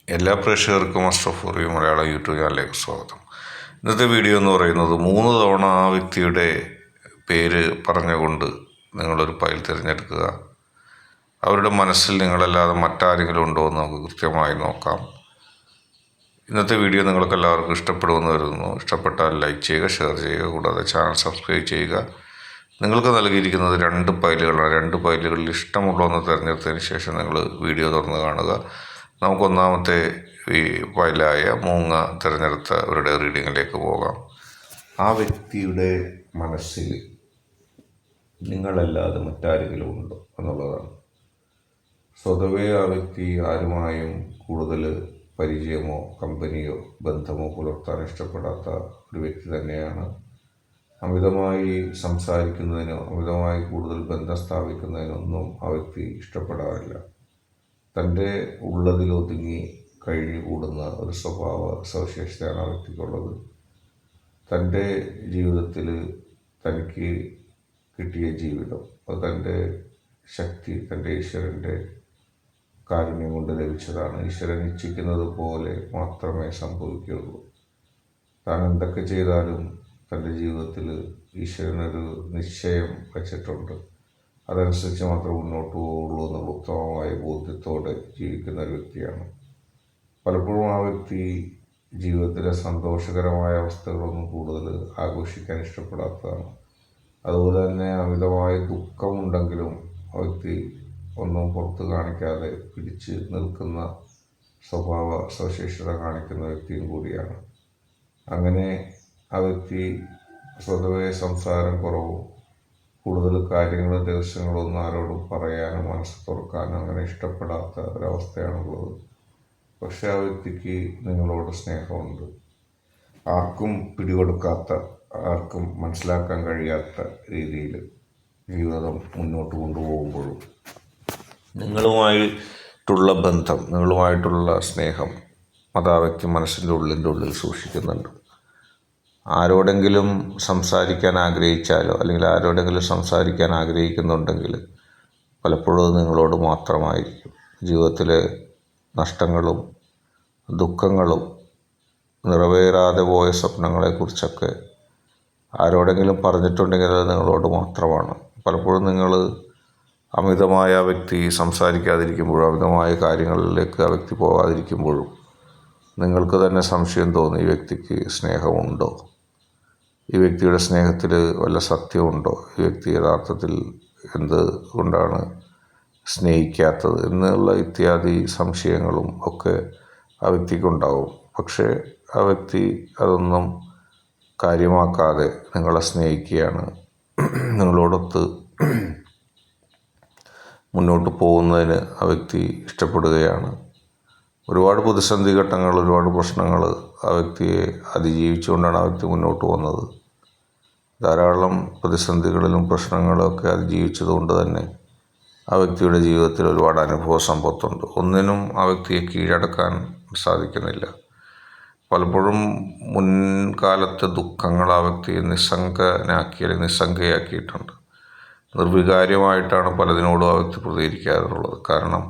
എല്ലാ പ്രേക്ഷകർക്കും Ashraf review Malayalam YouTube ചാനലിലേക്ക് സ്വാഗതം. ഇന്നത്തെ വീഡിയോ എന്ന് പറയുന്നത് 3 തവണ ആ വ്യക്തിയുടെ പേര് പറഞ്ഞുകൊണ്ട് നിങ്ങളൊരു ഫയൽ തിരഞ്ഞെടുക്കുക. അവരുടെ മനസ്സിൽ നിങ്ങളല്ലാതെ മറ്റാരെങ്കിലും ഉണ്ടോ എന്ന് നമുക്ക് കൃത്യമായി നോക്കാം. ഇന്നത്തെ വീഡിയോ നിങ്ങൾക്ക് എല്ലാവർക്കും ഇഷ്ടപ്പെടുമെന്ന് കരുതുന്നു. ഇഷ്ടപ്പെട്ടാൽ ലൈക്ക് ചെയ്യുക, ഷെയർ ചെയ്യുക, കൂടാതെ ചാനൽ സബ്സ്ക്രൈബ് ചെയ്യുക. നിങ്ങൾക്ക് നൽകിയിരിക്കുന്നത് 2 ഫയലുകളാണ്. 2 ഫയലുകളിൽ ഇഷ്ടമുള്ളതെന്ന് തിരഞ്ഞെടുത്തതിന് ശേഷം നിങ്ങൾ വീഡിയോ തുറന്ന് കാണുക. നമുക്ക് ഒന്നാമത്തെ ഈ ഫയലായ മൂങ്ങ തിരഞ്ഞെടുത്തവരുടെ റീഡിങ്ങിലേക്ക് പോകാം. ആ വ്യക്തിയുടെ മനസ്സിൽ നിങ്ങളല്ലാതെ മറ്റാരെങ്കിലും ഉണ്ടോ എന്നുള്ളതാണ്. സ്വതവേ ആ വ്യക്തി ആരുമായും കൂടുതൽ പരിചയമോ കമ്പനിയോ ബന്ധമോ പുലർത്താൻ ഇഷ്ടപ്പെടാത്ത ഒരു വ്യക്തി തന്നെയാണ്. അമിതമായി സംസാരിക്കുന്നതിനോ അമിതമായി കൂടുതൽ ബന്ധം സ്ഥാപിക്കുന്നതിനൊന്നും ആ വ്യക്തി ഇഷ്ടപ്പെടാറില്ല. തൻ്റെ ഉള്ളതിലൊതുങ്ങി കഴിഞ്ഞുകൂടുന്ന ഒരു സ്വഭാവ സവിശേഷതയാണ് ആ വ്യക്തിക്കുള്ളത്. തൻ്റെ ജീവിതത്തിൽ തനിക്ക് കിട്ടിയ ജീവിതം അത് തൻ്റെ ശക്തി, തൻ്റെ ഈശ്വരൻ്റെ കാരുണ്യം കൊണ്ട് ലഭിച്ചതാണ്. ഈശ്വരൻ ഇച്ഛിക്കുന്നത് പോലെ മാത്രമേ സംഭവിക്കുകയുള്ളൂ. താൻ എന്തൊക്കെ ചെയ്താലും തൻ്റെ ജീവിതത്തിൽ ഈശ്വരനൊരു നിശ്ചയം വച്ചിട്ടുണ്ട്. അതനുസരിച്ച് മാത്രമേ മുന്നോട്ട് പോവുള്ളൂ എന്നുള്ള ഉത്തമമായ ബോധ്യത്തോടെ ജീവിക്കുന്ന ഒരു വ്യക്തിയാണ്. പലപ്പോഴും ആ വ്യക്തി ജീവിതത്തിലെ സന്തോഷകരമായ അവസ്ഥകളൊന്നും കൂടുതൽ ആഘോഷിക്കാൻ ഇഷ്ടപ്പെടാത്തതാണ്. അതുപോലെ തന്നെ അമിതമായ ദുഃഖമുണ്ടെങ്കിലും ആ വ്യക്തി ഒന്നും പുറത്ത് കാണിക്കാതെ പിടിച്ച് നിൽക്കുന്ന സ്വഭാവ സവിശേഷത കാണിക്കുന്ന വ്യക്തിയും കൂടിയാണ്. അങ്ങനെ ആ വ്യക്തി സ്വതവേ സംസാരം കുറവും, കൂടുതൽ കാര്യങ്ങളും രഹസ്യങ്ങളൊന്നും ആരോടും പറയാനും മനസ്സ് തുറക്കാനും അങ്ങനെ ഇഷ്ടപ്പെടാത്ത ഒരവസ്ഥയാണുള്ളത്. പക്ഷെ ആ വ്യക്തിക്ക് നിങ്ങളോട് സ്നേഹമുണ്ട്. ആർക്കും പിടികൊടുക്കാത്ത, ആർക്കും മനസ്സിലാക്കാൻ കഴിയാത്ത രീതിയിൽ ജീവിതം മുന്നോട്ട് കൊണ്ടുപോകുമ്പോഴും നിങ്ങളുമായിട്ടുള്ള ബന്ധം, നിങ്ങളുമായിട്ടുള്ള സ്നേഹം അത് ആ വ്യക്തി മനസ്സിൻ്റെ ഉള്ളിൽ സൂക്ഷിക്കുന്നുണ്ട്. ആരോടെങ്കിലും സംസാരിക്കാൻ ആഗ്രഹിച്ചാലോ അല്ലെങ്കിൽ ആരോടെങ്കിലും സംസാരിക്കാൻ ആഗ്രഹിക്കുന്നുണ്ടെങ്കിൽ പലപ്പോഴും നിങ്ങളോട് മാത്രമായിരിക്കും. ജീവിതത്തിലെ നഷ്ടങ്ങളും ദുഃഖങ്ങളും നിറവേറാതെ പോയ സ്വപ്നങ്ങളെക്കുറിച്ചൊക്കെ ആരോടെങ്കിലും പറഞ്ഞിട്ടുണ്ടെങ്കിൽ അത് നിങ്ങളോട് മാത്രമാണ്. പലപ്പോഴും നിങ്ങൾ അമിതമായ ആ വ്യക്തി സംസാരിക്കാതിരിക്കുമ്പോഴും അമിതമായ കാര്യങ്ങളിലേക്ക് ആ വ്യക്തി പോകാതിരിക്കുമ്പോഴും നിങ്ങൾക്ക് തന്നെ സംശയം തോന്നി, ഈ വ്യക്തിക്ക് സ്നേഹമുണ്ടോ, ഈ വ്യക്തിയുടെ സ്നേഹത്തിൽ വല്ല സത്യമുണ്ടോ, ഈ വ്യക്തി യഥാർത്ഥത്തിൽ എന്ത് കൊണ്ടാണ് സ്നേഹിക്കാത്തത് എന്നുള്ള ഇത്യാദി സംശയങ്ങളും ഒക്കെ ആ വ്യക്തിക്കുണ്ടാവും. പക്ഷേ ആ വ്യക്തി അതൊന്നും കാര്യമാക്കാതെ നിങ്ങളെ സ്നേഹിക്കുകയാണ്. നിങ്ങളോടൊത്ത് മുന്നോട്ട് പോകുന്നതിന് ആ വ്യക്തി ഇഷ്ടപ്പെടുകയാണ്. ഒരുപാട് പ്രതിസന്ധി ഘട്ടങ്ങൾ, ഒരുപാട് പ്രശ്നങ്ങൾ ആ വ്യക്തിയെ അതിജീവിച്ചുകൊണ്ടാണ് ആ വ്യക്തി മുന്നോട്ട് വന്നത്. ധാരാളം പ്രതിസന്ധികളിലും പ്രശ്നങ്ങളും ഒക്കെ അതിജീവിച്ചതുകൊണ്ട് തന്നെ ആ വ്യക്തിയുടെ ജീവിതത്തിൽ ഒരുപാട് അനുഭവ സമ്പത്തുണ്ട്. ഒന്നിനും ആ വ്യക്തിയെ കീഴടക്കാൻ സാധിക്കുന്നില്ല. പലപ്പോഴും മുൻകാലത്തെ ദുഃഖങ്ങൾ ആ വ്യക്തിയെ നിസ്സംഗയാക്കിയിട്ടുണ്ട്. നിർവികാര്യമായിട്ടാണ് പലതിനോടും ആ വ്യക്തി പ്രതികരിക്കാറുള്ളത്. കാരണം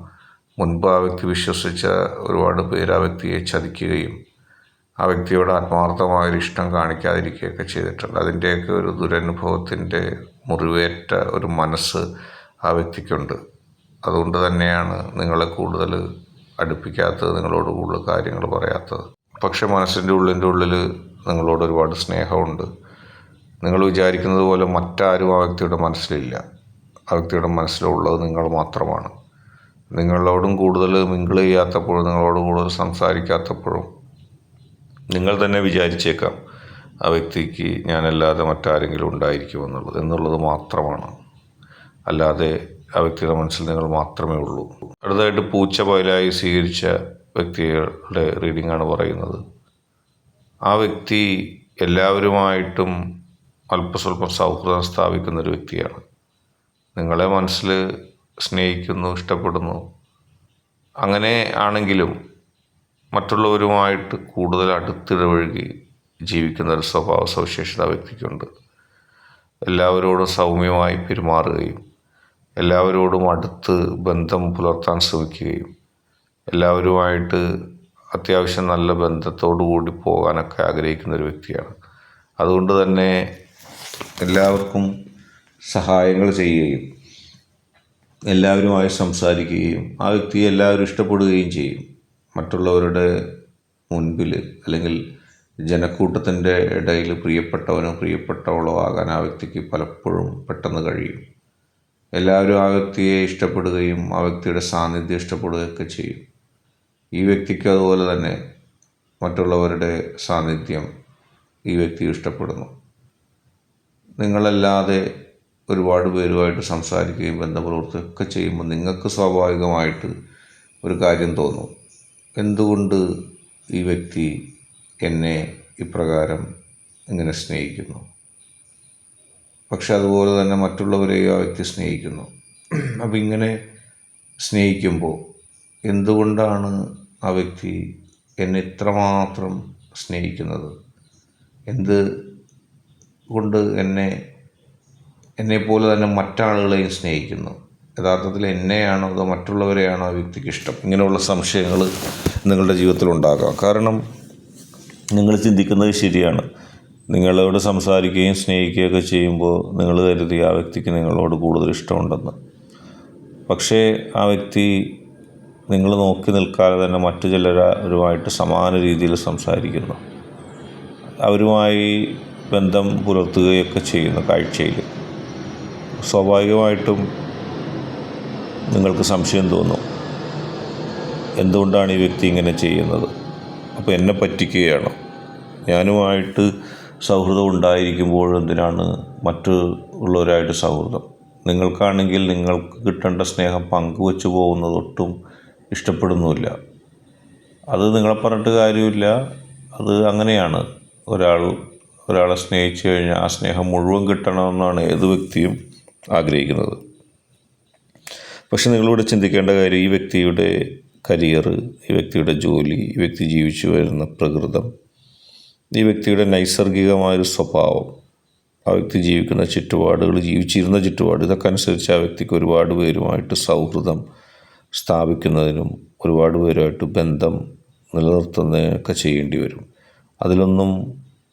മുൻപ് ആ വ്യക്തി വിശ്വസിച്ച ഒരുപാട് പേര് ആ വ്യക്തിയെ ചതിക്കുകയും ആ വ്യക്തിയോട് ആത്മാർത്ഥമായൊരു ഇഷ്ടം കാണിക്കാതിരിക്കുകയൊക്കെ ചെയ്തിട്ടുണ്ട്. അതിൻ്റെയൊക്കെ ഒരു ദുരനുഭവത്തിൻ്റെ മുറിവേറ്റ ഒരു മനസ്സ് ആ വ്യക്തിക്കുണ്ട്. അതുകൊണ്ട് തന്നെയാണ് നിങ്ങളെ കൂടുതൽ അടുപ്പിക്കാത്തത്, നിങ്ങളോട് കൂടുതൽ കാര്യങ്ങൾ പറയാത്തത്. പക്ഷെ മനസ്സിൻ്റെ ഉള്ളിൽ നിങ്ങളോട് ഒരുപാട് സ്നേഹമുണ്ട്. നിങ്ങൾ വിചാരിക്കുന്നത് പോലെ മറ്റാരും ആ വ്യക്തിയുടെ മനസ്സിലില്ല. ആ വ്യക്തിയുടെ മനസ്സിലുള്ളത് നിങ്ങൾ മാത്രമാണ്. നിങ്ങളോടും കൂടുതൽ മിങ്കിൾ ചെയ്യാത്തപ്പോഴും നിങ്ങളോട് കൂടുതൽ സംസാരിക്കാത്തപ്പോഴും നിങ്ങൾ തന്നെ വിചാരിച്ചേക്കാം ആ വ്യക്തിക്ക് ഞാനല്ലാതെ മറ്റാരെങ്കിലും ഉണ്ടായിരിക്കുമെന്നുള്ളത് മാത്രമാണ്. അല്ലാതെ ആ വ്യക്തിയുടെ മനസ്സിൽ നിങ്ങൾ മാത്രമേ ഉള്ളൂ. അടുത്തതായിട്ട് പൂച്ച പൈലായി സ്വീകരിച്ച വ്യക്തികളുടെ റീഡിങ്ങാണ് പറയുന്നത്. ആ വ്യക്തി എല്ലാവരുമായിട്ടും അല്പസ്വല്പം സൗഹൃദം സ്ഥാപിക്കുന്നൊരു വ്യക്തിയാണ്. നിങ്ങളെ മനസ്സിൽ സ്നേഹിക്കുന്നു, ഇഷ്ടപ്പെടുന്നു. അങ്ങനെ ആണെങ്കിലും മറ്റുള്ളവരുമായിട്ട് കൂടുതൽ അടുത്തിടപഴകി ജീവിക്കുന്ന ഒരു സ്വഭാവ സവിശേഷത ആ വ്യക്തിക്കുണ്ട്. എല്ലാവരോടും സൗമ്യമായി പെരുമാറുകയും എല്ലാവരോടും അടുത്ത് ബന്ധം പുലർത്താൻ ശ്രമിക്കുകയും എല്ലാവരുമായിട്ട് അത്യാവശ്യം നല്ല ബന്ധത്തോടു കൂടി പോകാനൊക്കെ ആഗ്രഹിക്കുന്ന ഒരു വ്യക്തിയാണ്. അതുകൊണ്ട് തന്നെ എല്ലാവർക്കും സഹായങ്ങൾ ചെയ്യുകയും എല്ലാവരുമായി സംസാരിക്കുകയും ആ വ്യക്തിയെ എല്ലാവരും ഇഷ്ടപ്പെടുകയും ചെയ്യും. മറ്റുള്ളവരുടെ മുൻപിൽ അല്ലെങ്കിൽ ജനക്കൂട്ടത്തിൻ്റെ ഇടയിൽ പ്രിയപ്പെട്ടവനോ പ്രിയപ്പെട്ടവളോ ആകാൻ ആ വ്യക്തിക്ക് പലപ്പോഴും പെട്ടെന്ന് കഴിയും. എല്ലാവരും ആ വ്യക്തിയെ ഇഷ്ടപ്പെടുകയും ആ വ്യക്തിയുടെ സാന്നിധ്യം ഇഷ്ടപ്പെടുകയൊക്കെ ചെയ്യും. ഈ വ്യക്തിക്ക് അതുപോലെ തന്നെ മറ്റുള്ളവരുടെ സാന്നിധ്യം ഈ വ്യക്തി ഇഷ്ടപ്പെടുന്നു. നിങ്ങളല്ലാതെ ഒരുപാട് പേരുമായിട്ട് സംസാരിക്കുകയും ബന്ധപ്രവർത്തിക്കുകയൊക്കെ ചെയ്യുമ്പോൾ നിങ്ങൾക്ക് സ്വാഭാവികമായിട്ട് ഒരു കാര്യം തോന്നും, എന്തുകൊണ്ട് ഈ വ്യക്തി എന്നെ ഇപ്രകാരം ഇങ്ങനെ സ്നേഹിക്കുന്നു. പക്ഷെ അതുപോലെ തന്നെ മറ്റുള്ളവരെയും ആ വ്യക്തി സ്നേഹിക്കുന്നു. അപ്പം ഇങ്ങനെ സ്നേഹിക്കുമ്പോൾ എന്തുകൊണ്ടാണ് ആ വ്യക്തി എന്നെ ഇത്രമാത്രം സ്നേഹിക്കുന്നത്, എന്ത് കൊണ്ട് എന്നെപ്പോലെ തന്നെ മറ്റാളുകളെയും സ്നേഹിക്കുന്നു, യഥാർത്ഥത്തിൽ എന്നെയാണോ അതോ മറ്റുള്ളവരെയാണോ ആ വ്യക്തിക്ക് ഇഷ്ടം? ഇങ്ങനെയുള്ള സംശയങ്ങൾ നിങ്ങളുടെ ജീവിതത്തിലുണ്ടാകാം. കാരണം നിങ്ങൾ ചിന്തിക്കുന്നത് ശരിയാണ്. നിങ്ങളോട് സംസാരിക്കുകയും സ്നേഹിക്കുകയൊക്കെ ചെയ്യുമ്പോൾ നിങ്ങൾ കരുതി ആ വ്യക്തിക്ക് നിങ്ങളോട് കൂടുതൽ ഇഷ്ടമുണ്ടെന്ന്. പക്ഷേ ആ വ്യക്തി നിങ്ങൾ നോക്കി നിൽക്കാതെ തന്നെ മറ്റു ചിലരുമായിട്ട് സമാന രീതിയിൽ സംസാരിക്കുന്നു, അവരുമായി ബന്ധം പുലർത്തുകയൊക്കെ ചെയ്യുന്ന കാഴ്ചയിൽ സ്വാഭാവികമായിട്ടും നിങ്ങൾക്ക് സംശയം തോന്നും, എന്തുകൊണ്ടാണ് ഈ വ്യക്തി ഇങ്ങനെ ചെയ്യുന്നത്? അപ്പോൾ എന്നെ പറ്റിക്കുകയാണോ? ഞാനുമായിട്ട് സൗഹൃദം ഉണ്ടായിരിക്കുമ്പോൾ എന്തിനാണ് മറ്റുള്ളവരായിട്ട് സൗഹൃദം? നിങ്ങൾക്കാണെങ്കിൽ നിങ്ങൾക്ക് കിട്ടേണ്ട സ്നേഹം പങ്കുവെച്ച് പോകുന്നത് ഒട്ടും ഇഷ്ടപ്പെടുന്നുമില്ല. അത് നിങ്ങളെ പറഞ്ഞിട്ട് കാര്യമില്ല, അത് അങ്ങനെയാണ്. ഒരാളെ സ്നേഹിച്ചു കഴിഞ്ഞാൽ ആ സ്നേഹം മുഴുവൻ കിട്ടണമെന്നാണ് ഏത് വ്യക്തിയും ആഗ്രഹിക്കുന്നത്. പക്ഷെ നിങ്ങളിവിടെ ചിന്തിക്കേണ്ട കാര്യം, ഈ വ്യക്തിയുടെ കരിയർ, ഈ വ്യക്തിയുടെ ജോലി, ഈ വ്യക്തി ജീവിച്ചു വരുന്ന പ്രകൃതം, ഈ വ്യക്തിയുടെ നൈസർഗികമായൊരു സ്വഭാവം, ആ വ്യക്തി ജീവിക്കുന്ന ചുറ്റുപാടുകൾ, ജീവിച്ചിരുന്ന ചുറ്റുപാട്, ഇതൊക്കെ അനുസരിച്ച് ആ വ്യക്തിക്ക് ഒരുപാട് പേരുമായിട്ട് സൗഹൃദം സ്ഥാപിക്കുന്നതിനും ഒരുപാട് പേരുമായിട്ട് ബന്ധം നിലനിർത്തുന്നതിനൊക്കെ ചെയ്യേണ്ടി വരും. അതിലൊന്നും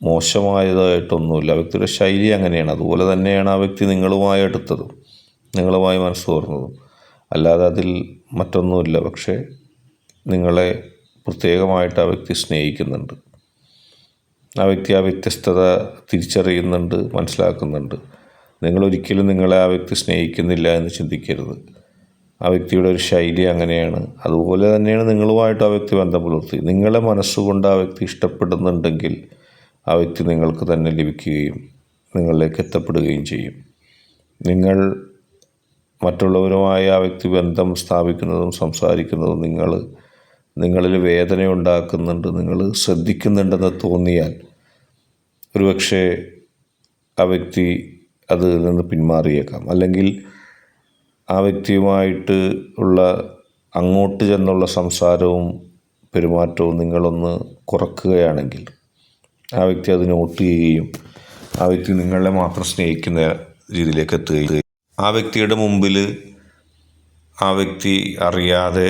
മോശമായതായിട്ടൊന്നുമില്ല. ആ വ്യക്തിയുടെ ശൈലി അങ്ങനെയാണ്. അതുപോലെ തന്നെയാണ് ആ വ്യക്തി നിങ്ങളുമായി അടുത്തതും നിങ്ങളുമായി മനസ്സ് തുറന്നതും. അല്ലാതെ അതിൽ മറ്റൊന്നുമില്ല. പക്ഷേ നിങ്ങളെ പ്രത്യേകമായിട്ട് ആ വ്യക്തി സ്നേഹിക്കുന്നുണ്ട്. ആ വ്യക്തി ആ വ്യത്യസ്തത തിരിച്ചറിയുന്നുണ്ട്, മനസ്സിലാക്കുന്നുണ്ട്. നിങ്ങളൊരിക്കലും നിങ്ങളെ ആ വ്യക്തി സ്നേഹിക്കുന്നില്ല എന്ന് ചിന്തിക്കരുത്. ആ വ്യക്തിയുടെ ഒരു ശൈലി അങ്ങനെയാണ്. അതുപോലെ തന്നെയാണ് നിങ്ങളുമായിട്ട് ആ വ്യക്തി ബന്ധം പുലർത്തി. നിങ്ങളെ മനസ്സുകൊണ്ട് ആ വ്യക്തി ഇഷ്ടപ്പെടുന്നുണ്ടെങ്കിൽ ആ വ്യക്തി നിങ്ങൾക്ക് തന്നെ ലഭിക്കുകയും നിങ്ങളിലേക്ക് എത്തപ്പെടുകയും ചെയ്യും. നിങ്ങൾ മറ്റുള്ളവരുമായി ആ വ്യക്തി ബന്ധം സ്ഥാപിക്കുന്നതും സംസാരിക്കുന്നതും നിങ്ങളിൽ വേദന ഉണ്ടാക്കുന്നുണ്ട്, നിങ്ങൾ ശ്രദ്ധിക്കുന്നുണ്ടെന്ന് തോന്നിയാൽ ഒരുപക്ഷെ ആ വ്യക്തി അതിൽ നിന്ന് പിന്മാറിയേക്കാം. അല്ലെങ്കിൽ ആ വ്യക്തിയുമായിട്ട് ഉള്ള അങ്ങോട്ട് ചെന്നുള്ള സംസാരവും പെരുമാറ്റവും നിങ്ങളൊന്ന് കുറക്കുകയാണെങ്കിൽ ആ വ്യക്തി അത് നോട്ട് ചെയ്യുകയും ആ വ്യക്തി നിങ്ങളെ മാത്രം സ്നേഹിക്കുന്ന രീതിയിലേക്ക് എത്തുകയും ആ വ്യക്തിയുടെ മുമ്പിൽ ആ വ്യക്തി അറിയാതെ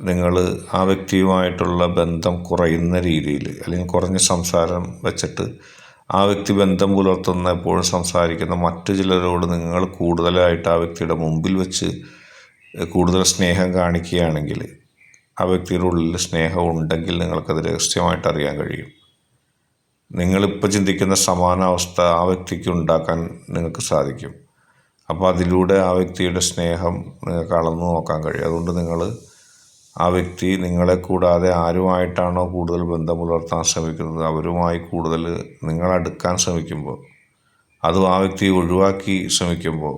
നിങ്ങൾ ആ വ്യക്തിയുമായിട്ടുള്ള ബന്ധം കുറയുന്ന രീതിയിൽ അല്ലെങ്കിൽ കുറഞ്ഞ സംസാരം വെച്ചിട്ട് ആ വ്യക്തി ബന്ധം പുലർത്തുന്ന എപ്പോഴും സംസാരിക്കുന്ന മറ്റു ചിലരോട് നിങ്ങൾ കൂടുതലായിട്ട് ആ വ്യക്തിയുടെ മുമ്പിൽ വെച്ച് കൂടുതൽ സ്നേഹം കാണിക്കുകയാണെങ്കിൽ ആ വ്യക്തിയുടെ ഉള്ളിൽ സ്നേഹം ഉണ്ടെങ്കിൽ നിങ്ങൾക്കത് രഹസ്യമായിട്ട് അറിയാൻ കഴിയും. നിങ്ങളിപ്പോൾ ചിന്തിക്കുന്ന സമാനാവസ്ഥ ആ വ്യക്തിക്ക് ഉണ്ടാക്കാൻ നിങ്ങൾക്ക് സാധിക്കും. അപ്പോൾ അതിലൂടെ ആ വ്യക്തിയുടെ സ്നേഹം നിങ്ങൾക്ക് അളന്നു നോക്കാൻ കഴിയും. അതുകൊണ്ട് നിങ്ങൾ ആ വ്യക്തി നിങ്ങളെ കൂടാതെ ആരുമായിട്ടാണോ കൂടുതൽ ബന്ധം പുലർത്താൻ ശ്രമിക്കുന്നത് അവരുമായി കൂടുതൽ നിങ്ങളടുക്കാൻ ശ്രമിക്കുമ്പോൾ, അതും ആ വ്യക്തിയെ ഒഴിവാക്കി ശ്രമിക്കുമ്പോൾ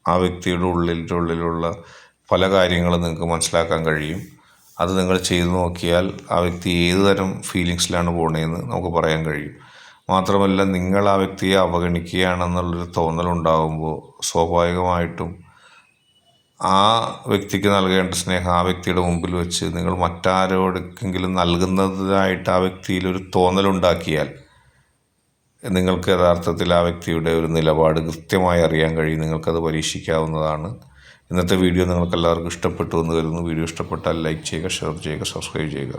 ആ വ്യക്തിയുടെ ഉള്ളിലുള്ള പല കാര്യങ്ങളും നിങ്ങൾക്ക് മനസ്സിലാക്കാൻ കഴിയും. അത് നിങ്ങൾ ചെയ്തു നോക്കിയാൽ ആ വ്യക്തി ഏത് തരം ഫീലിങ്സിലാണ് പോകണതെന്ന് നമുക്ക് പറയാൻ കഴിയും. മാത്രമല്ല, നിങ്ങൾ ആ വ്യക്തിയെ അവഗണിക്കുകയാണെന്നുള്ളൊരു തോന്നലുണ്ടാകുമ്പോൾ സ്വാഭാവികമായിട്ടും ആ വ്യക്തിക്ക് നൽകേണ്ട സ്നേഹം ആ വ്യക്തിയുടെ മുമ്പിൽ വെച്ച് നിങ്ങൾ മറ്റാരോടെങ്കിലും നൽകുന്നതായിട്ട് ആ വ്യക്തിയിലൊരു തോന്നലുണ്ടാക്കിയാൽ നിങ്ങൾക്ക് യഥാർത്ഥത്തിൽ ആ വ്യക്തിയുടെ ഒരു നിലപാട് കൃത്യമായി അറിയാൻ കഴിയും. നിങ്ങൾക്കത് പരീക്ഷിക്കാവുന്നതാണ്. ഇന്നത്തെ വീഡിയോ നിങ്ങൾക്ക് എല്ലാവർക്കും ഇഷ്ടപ്പെട്ടു എന്ന് കരുതുന്നു. വീഡിയോ ഇഷ്ടപ്പെട്ടാൽ ലൈക്ക് ചെയ്യുക, ഷെയർ ചെയ്യുക, സബ്സ്ക്രൈബ് ചെയ്യുക.